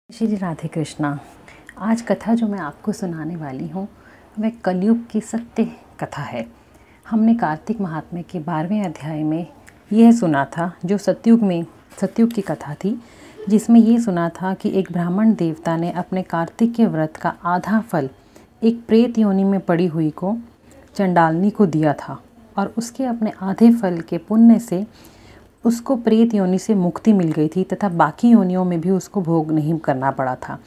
श्री राधे कृष्णा। आज कथा जो मैं आपको सुनाने वाली हूँ वह कलयुग की सत्य कथा है। हमने कार्तिक महात्म्य के 12वें अध्याय में यह सुना था, जो सतयुग की कथा थी, जिसमें ये सुना था कि एक ब्राह्मण देवता ने अपने कार्तिक के व्रत का आधा फल एक प्रेत योनि में पड़ी हुई को चंडालनी को दिया था और उसके अपने आधे फल के पुण्य से उसको प्रेत योनि से मुक्ति मिल गई थी तथा बाकी योनियों में भी उसको भोग नहीं करना पड़ा था।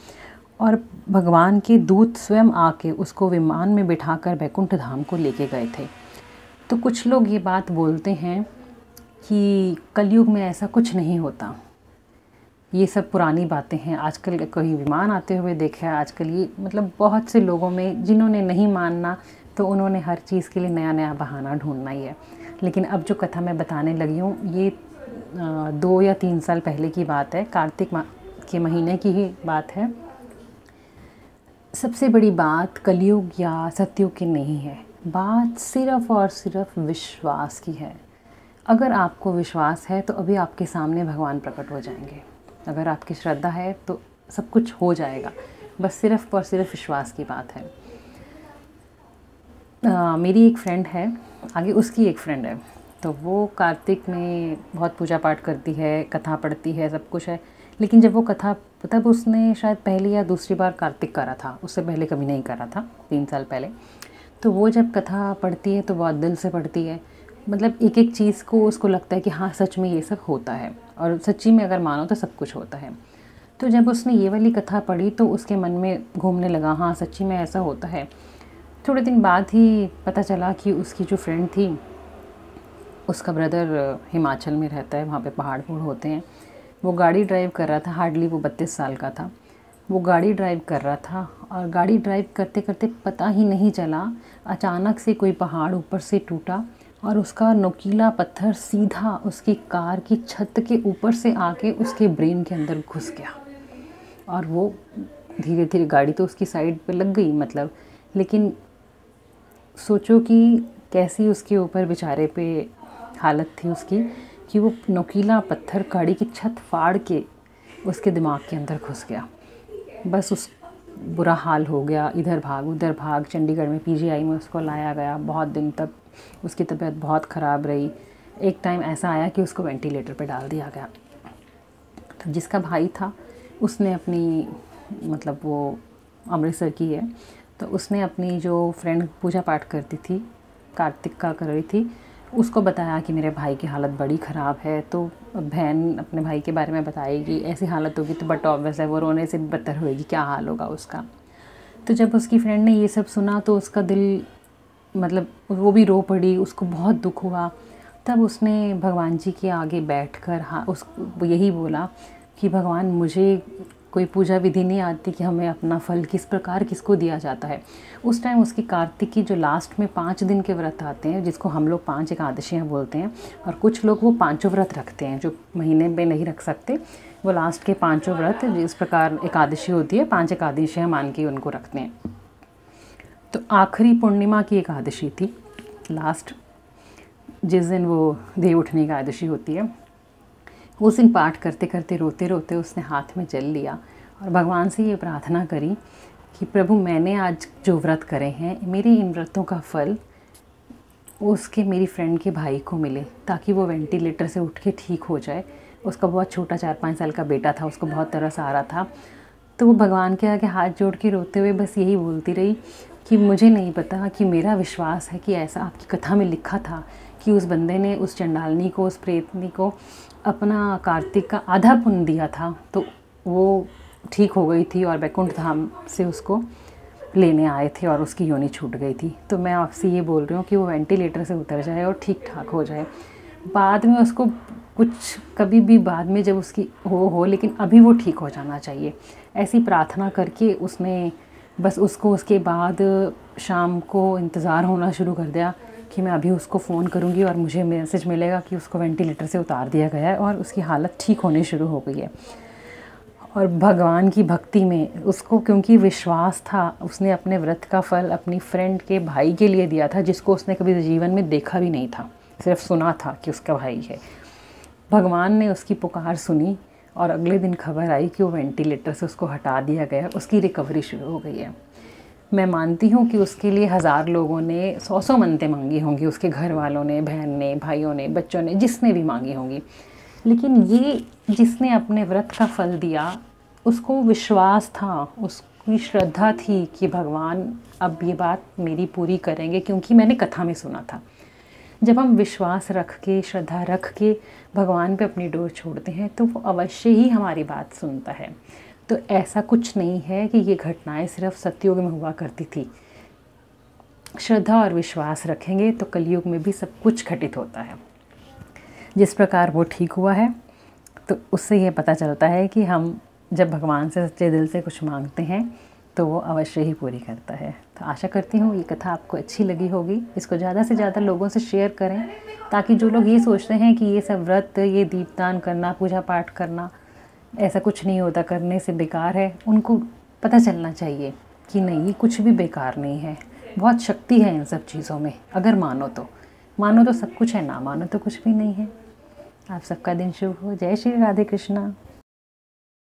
और भगवान के दूत स्वयं आके उसको विमान में बिठाकर वैकुंठ धाम को लेके गए थे। तो कुछ लोग ये बात बोलते हैं कि कलयुग में ऐसा कुछ नहीं होता, ये सब पुरानी बातें हैं। आजकल कोई विमान आते हुए देखा है, आजकल ये बहुत से लोगों में जिन्होंने नहीं मानना तो उन्होंने हर चीज़ के लिए नया नया बहाना ढूंढना ही है। लेकिन अब जो कथा मैं बताने लगी हूँ ये 2 या 3 साल पहले की बात है, कार्तिक के महीने की ही बात है। सबसे बड़ी बात कलयुग या सतयुग की नहीं है, बात सिर्फ़ और सिर्फ विश्वास की है। अगर आपको विश्वास है तो अभी आपके सामने भगवान प्रकट हो जाएंगे। अगर आपकी श्रद्धा है तो सब कुछ हो जाएगा, बस सिर्फ़ और सिर्फ विश्वास की बात है। मेरी एक फ्रेंड है, आगे उसकी एक फ्रेंड है, तो वो कार्तिक में बहुत पूजा पाठ करती है, कथा पढ़ती है, सब कुछ है। लेकिन जब वो कथा, तब उसने शायद पहली या दूसरी बार कार्तिक करा था, उससे पहले कभी नहीं करा था, 3 साल पहले। तो वो जब कथा पढ़ती है तो बहुत दिल से पढ़ती है, एक एक चीज़ को उसको लगता है कि हाँ सच में ये सब होता है, और सच्ची में अगर मानो तो सब कुछ होता है। तो जब उसने ये वाली कथा पढ़ी तो उसके मन में घूमने लगा, हाँ सच्ची में ऐसा होता है। थोड़े दिन बाद ही पता चला कि उसकी जो फ्रेंड थी, उसका ब्रदर हिमाचल में रहता है, वहाँ पे पहाड़ होते हैं। वो गाड़ी ड्राइव कर रहा था, हार्डली वो 32 साल का था। वो गाड़ी ड्राइव कर रहा था और गाड़ी ड्राइव करते करते पता ही नहीं चला, अचानक से कोई पहाड़ ऊपर से टूटा और उसका नुकीला पत्थर सीधा उसकी कार की छत के ऊपर से आके उसके ब्रेन के अंदर घुस गया। और वो धीरे धीरे, गाड़ी तो उसकी साइड पे लग गई लेकिन सोचो कि कैसी उसके ऊपर बेचारे पे हालत थी उसकी, कि वो नुकीला पत्थर गाड़ी की छत फाड़ के उसके दिमाग के अंदर घुस गया। बस उस बुरा हाल हो गया, इधर भाग उधर भाग। चंडीगढ़ में पीजीआई में उसको लाया गया, बहुत दिन तक उसकी तबीयत बहुत ख़राब रही। एक टाइम ऐसा आया कि उसको वेंटिलेटर पे डाल दिया गया। तो जिसका भाई था उसने अपनी, वो अमृतसर की है, तो उसने अपनी जो फ्रेंड पूजा पाठ करती थी, कार्तिक का कर रही थी, उसको बताया कि मेरे भाई की हालत बड़ी ख़राब है। तो बहन अपने भाई के बारे में बताएगी, ऐसी हालत होगी तो बट ऑब्वियस है वो रोने से भी बदतर होएगी, क्या हाल होगा उसका। तो जब उसकी फ्रेंड ने ये सब सुना तो उसका दिल, वो भी रो पड़ी, उसको बहुत दुख हुआ। तब उसने भगवान जी के आगे बैठकर यही बोला कि भगवान, मुझे कोई पूजा विधि नहीं आती कि हमें अपना फल किस प्रकार किसको दिया जाता है। उस टाइम उसकी कार्तिक की जो लास्ट में 5 दिन के व्रत आते हैं, जिसको हम लोग 5 एकादशियाँ बोलते हैं, और कुछ लोग वो 5 व्रत रखते हैं, जो महीने में नहीं रख सकते, वो लास्ट के 5 व्रत जिस प्रकार एकादशी होती है, 5 एकादशियाँ मान के उनको रखते हैं। तो आखिरी पूर्णिमा की एकादशी थी, लास्ट जिस दिन वो देव उठनी एकादशी होती है, उस दिन पाठ करते करते रोते रोते उसने हाथ में जल लिया और भगवान से ये प्रार्थना करी कि प्रभु, मैंने आज जो व्रत करे हैं, मेरे इन व्रतों का फल उसके मेरी फ्रेंड के भाई को मिले, ताकि वो वेंटिलेटर से उठ के ठीक हो जाए। उसका बहुत छोटा 4-5 साल का बेटा था, उसको बहुत तरस आ रहा था। तो वो भगवान के आगे हाथ जोड़ के रोते हुए बस यही बोलती रही कि मुझे नहीं पता, कि मेरा विश्वास है कि ऐसा आपकी कथा में लिखा था कि उस बंदे ने उस चंडालनी को, उस प्रेतनी को अपना कार्तिक का आधा पुण्य दिया था, तो वो ठीक हो गई थी और वैकुंठ धाम से उसको लेने आए थे और उसकी योनि छूट गई थी। तो मैं आपसे ये बोल रही हूँ कि वो वेंटिलेटर से उतर जाए और ठीक ठाक हो जाए। बाद में उसको कुछ, कभी भी बाद में जब उसकी हो, लेकिन अभी वो ठीक हो जाना चाहिए। ऐसी प्रार्थना करके उसने बस उसको उसके बाद शाम को इंतज़ार होना शुरू कर दिया कि मैं अभी उसको फ़ोन करूँगी और मुझे मैसेज मिलेगा कि उसको वेंटिलेटर से उतार दिया गया है और उसकी हालत ठीक होने शुरू हो गई है। और भगवान की भक्ति में उसको, क्योंकि विश्वास था, उसने अपने व्रत का फल अपनी फ्रेंड के भाई के लिए दिया था, जिसको उसने कभी जीवन में देखा भी नहीं था, सिर्फ सुना था कि उसका भाई है। भगवान ने उसकी पुकार सुनी और अगले दिन खबर आई कि वो वेंटिलेटर से उसको हटा दिया गया, उसकी रिकवरी शुरू हो गई है। मैं मानती हूँ कि उसके लिए 1000 लोगों ने 100 मन्नतें मांगी होंगी, उसके घर वालों ने, बहन ने, भाइयों ने, बच्चों ने, जिसने भी मांगी होंगी, लेकिन ये जिसने अपने व्रत का फल दिया, उसको विश्वास था, उसकी श्रद्धा थी कि भगवान अब ये बात मेरी पूरी करेंगे, क्योंकि मैंने कथा में सुना था। जब हम विश्वास रख के, श्रद्धा रख के भगवान पे अपनी डोर छोड़ते हैं तो वो अवश्य ही हमारी बात सुनता है। तो ऐसा कुछ नहीं है कि ये घटनाएं सिर्फ सतयुग में हुआ करती थी। श्रद्धा और विश्वास रखेंगे तो कलयुग में भी सब कुछ घटित होता है। जिस प्रकार वो ठीक हुआ है, तो उससे ये पता चलता है कि हम जब भगवान से सच्चे दिल से कुछ मांगते हैं तो वो अवश्य ही पूरी करता है। तो आशा करती हूँ ये कथा आपको अच्छी लगी होगी। इसको ज़्यादा से ज़्यादा लोगों से शेयर करें, ताकि जो लोग ये सोचते हैं कि ये सब व्रत, ये दीपदान करना, पूजा पाठ करना, ऐसा कुछ नहीं होता, करने से बेकार है, उनको पता चलना चाहिए कि नहीं, ये कुछ भी बेकार नहीं है। बहुत शक्ति है इन सब चीज़ों में। अगर मानो तो सब कुछ है, ना मानो तो कुछ भी नहीं है। आप सबका दिन शुभ हो। जय श्री राधे कृष्णा।